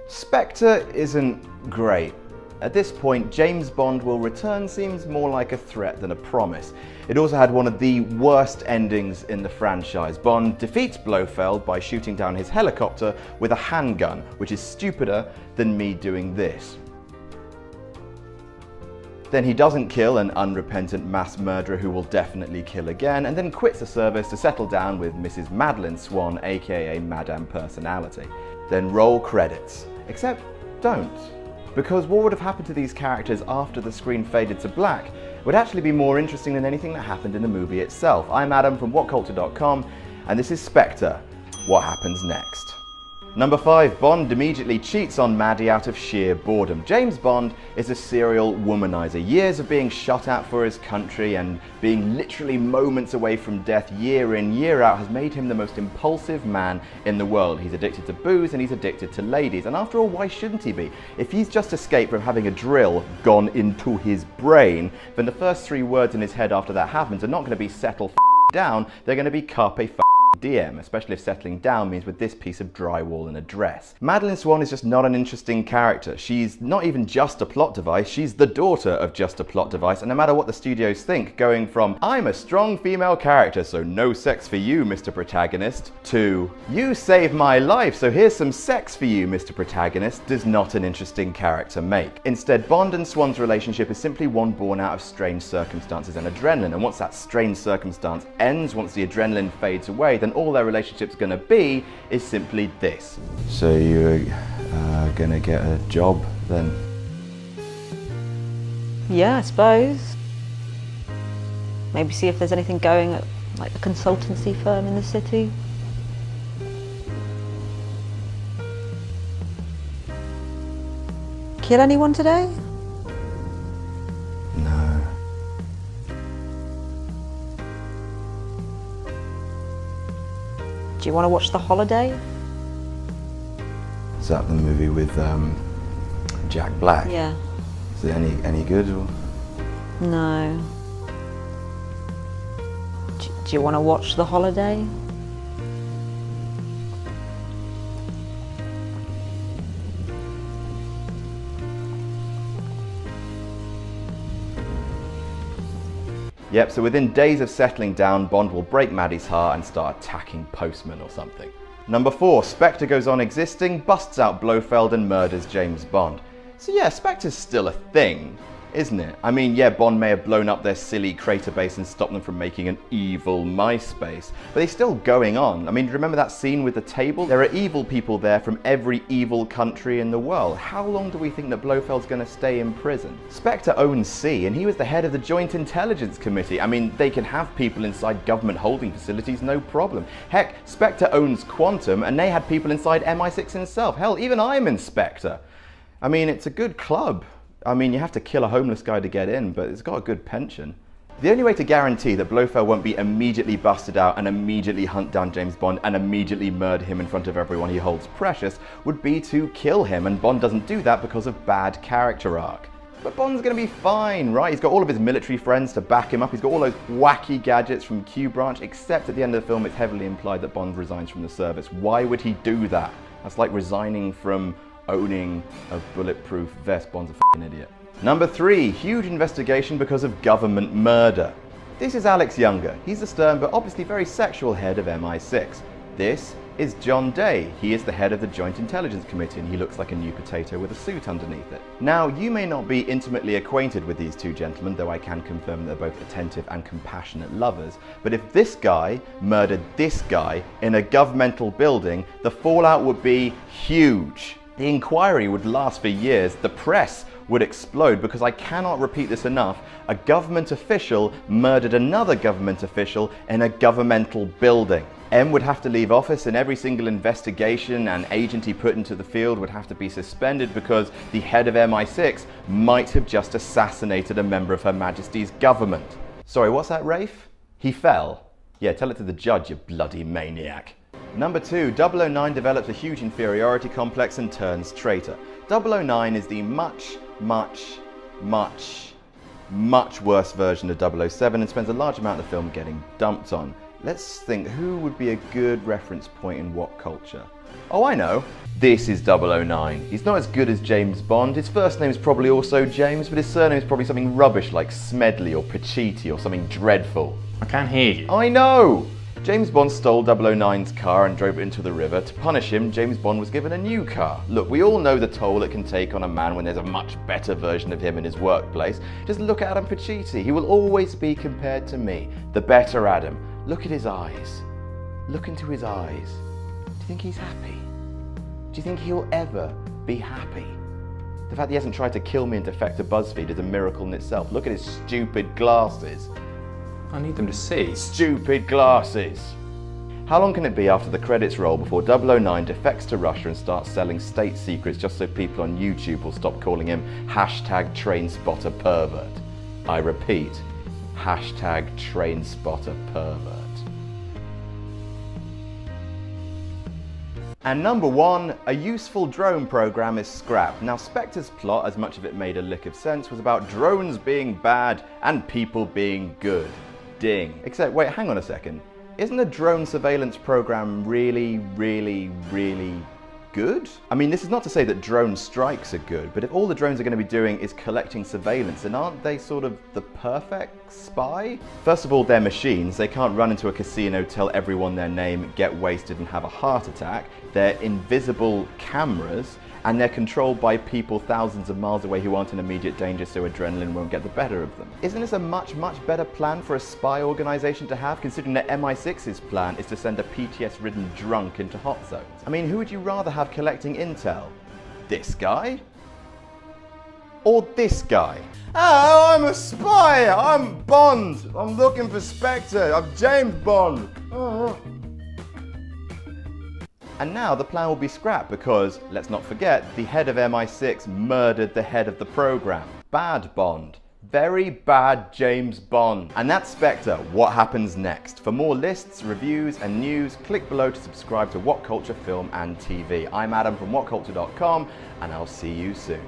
Spectre isn't great. At this point, James Bond will return seems more like a threat than a promise. It also had one of the worst endings in the franchise. Bond defeats Blofeld by shooting down his helicopter with a handgun, which is stupider than me doing this. Then he doesn't kill an unrepentant mass murderer who will definitely kill again, and then quits the service to settle down with Mrs. Madeline Swan, aka Madame Personality. Then roll credits. Except don't. Because what would have happened to these characters after the screen faded to black would actually be more interesting than anything that happened in the movie itself. I'm Adam from WhatCulture.com, and this is Spectre. What happens next? Number 5, Bond immediately cheats on Maddie out of sheer boredom. James Bond is a serial womanizer. Years of being shot at for his country and being literally moments away from death year in, year out has made him the most impulsive man in the world. He's addicted to booze and he's addicted to ladies. And after all, why shouldn't he be? If he's just escaped from having a drill gone into his brain, then the first 3 words in his head after that happens are not going to be settle down, they're going to be carpe DM, especially if settling down means with this piece of drywall and a dress. Madeline Swan is just not an interesting character. She's not even just a plot device, she's the daughter of just a plot device, and no matter what the studios think, going from I'm a strong female character, so no sex for you, Mr. Protagonist, to you saved my life, so here's some sex for you, Mr. Protagonist, does not an interesting character make. Instead, Bond and Swan's relationship is simply one born out of strange circumstances and adrenaline, and once that strange circumstance ends, once the adrenaline fades away, then all their relationship's gonna be is simply this. So you're gonna get a job then? Yeah, I suppose. Maybe see if there's anything going at like a consultancy firm in the city. Kill anyone today? No. Do you want to watch The Holiday? Is that the movie with Jack Black? Yeah. Is it any good? Or? No. Do you want to watch The Holiday? Yep, so within days of settling down, Bond will break Maddie's heart and start attacking postmen or something. Number 4, Spectre goes on existing, busts out Blofeld and murders James Bond. So yeah, Spectre's still a thing, isn't it? I mean, yeah, Bond may have blown up their silly crater base and stopped them from making an evil MySpace, but they're still going on. I mean, remember that scene with the table? There are evil people there from every evil country in the world. How long do we think that Blofeld's going to stay in prison? Spectre owns C, and he was the head of the Joint Intelligence Committee. I mean, they can have people inside government holding facilities, no problem. Heck, Spectre owns Quantum, and they had people inside MI6 himself. Hell, even I'm in Spectre. I mean, it's a good club. I mean, you have to kill a homeless guy to get in, but it's got a good pension. The only way to guarantee that Blofeld won't be immediately busted out and immediately hunt down James Bond and immediately murder him in front of everyone he holds precious would be to kill him, and Bond doesn't do that because of bad character arc. But Bond's gonna be fine, right? He's got all of his military friends to back him up, he's got all those wacky gadgets from Q Branch, except at the end of the film it's heavily implied that Bond resigns from the service. Why would he do that? That's like resigning from owning a bulletproof vest. Bond's a f***ing idiot. Number 3, huge investigation because of government murder. This is Alex Younger. He's the stern but obviously very sexual head of MI6. This is John Day. He is the head of the Joint Intelligence Committee and he looks like a new potato with a suit underneath it. Now, you may not be intimately acquainted with these two gentlemen, though I can confirm they're both attentive and compassionate lovers, but if this guy murdered this guy in a governmental building, the fallout would be huge. The inquiry would last for years, the press would explode, because I cannot repeat this enough, a government official murdered another government official in a governmental building. M would have to leave office and every single investigation and agent he put into the field would have to be suspended because the head of MI6 might have just assassinated a member of Her Majesty's government. Sorry, what's that, Rafe? He fell? Yeah, tell it to the judge, you bloody maniac. Number 2, 009 develops a huge inferiority complex and turns traitor. 009 is the much worse version of 007 and spends a large amount of the film getting dumped on. Let's think, who would be a good reference point in what culture? Oh, I know. This is 009. He's not as good as James Bond. His first name is probably also James, but his surname is probably something rubbish like Smedley or Pacitti or something dreadful. I can't hear you. I know! James Bond stole 009's car and drove it into the river. To punish him, James Bond was given a new car. Look, we all know the toll it can take on a man when there's a much better version of him in his workplace. Just look at Adam Pacitti. He will always be compared to me, the better Adam. Look at his eyes. Look into his eyes. Do you think he's happy? Do you think he'll ever be happy? The fact he hasn't tried to kill me and defect to BuzzFeed is a miracle in itself. Look at his stupid glasses. I need them to see. Stupid glasses. How long can it be after the credits roll before 009 defects to Russia and starts selling state secrets just so people on YouTube will stop calling him #TrainSpotterPervert? I repeat, #TrainSpotterPervert. And number 1, a useful drone program is scrapped. Now Spectre's plot, as much of it made a lick of sense, was about drones being bad and people being good. Ding. Except, wait, hang on a second. Isn't a drone surveillance program really good? I mean, this is not to say that drone strikes are good, but if all the drones are going to be doing is collecting surveillance, then aren't they sort of the perfect spy? First of all, they're machines. They can't run into a casino, tell everyone their name, get wasted and have a heart attack. They're invisible cameras, and they're controlled by people thousands of miles away who aren't in immediate danger, so adrenaline won't get the better of them. Isn't this a much better plan for a spy organization to have, considering that MI6's plan is to send a PTS-ridden drunk into hot zones? I mean, who would you rather have collecting intel? This guy? Or this guy? Oh, I'm a spy! I'm Bond! I'm looking for Spectre! I'm James Bond! Oh. And now the plan will be scrapped because, let's not forget, the head of MI6 murdered the head of the program. Bad Bond. Very bad James Bond. And that's Spectre. What happens next? For more lists, reviews and news, click below to subscribe to What Culture Film and TV. I'm Adam from WhatCulture.com and I'll see you soon.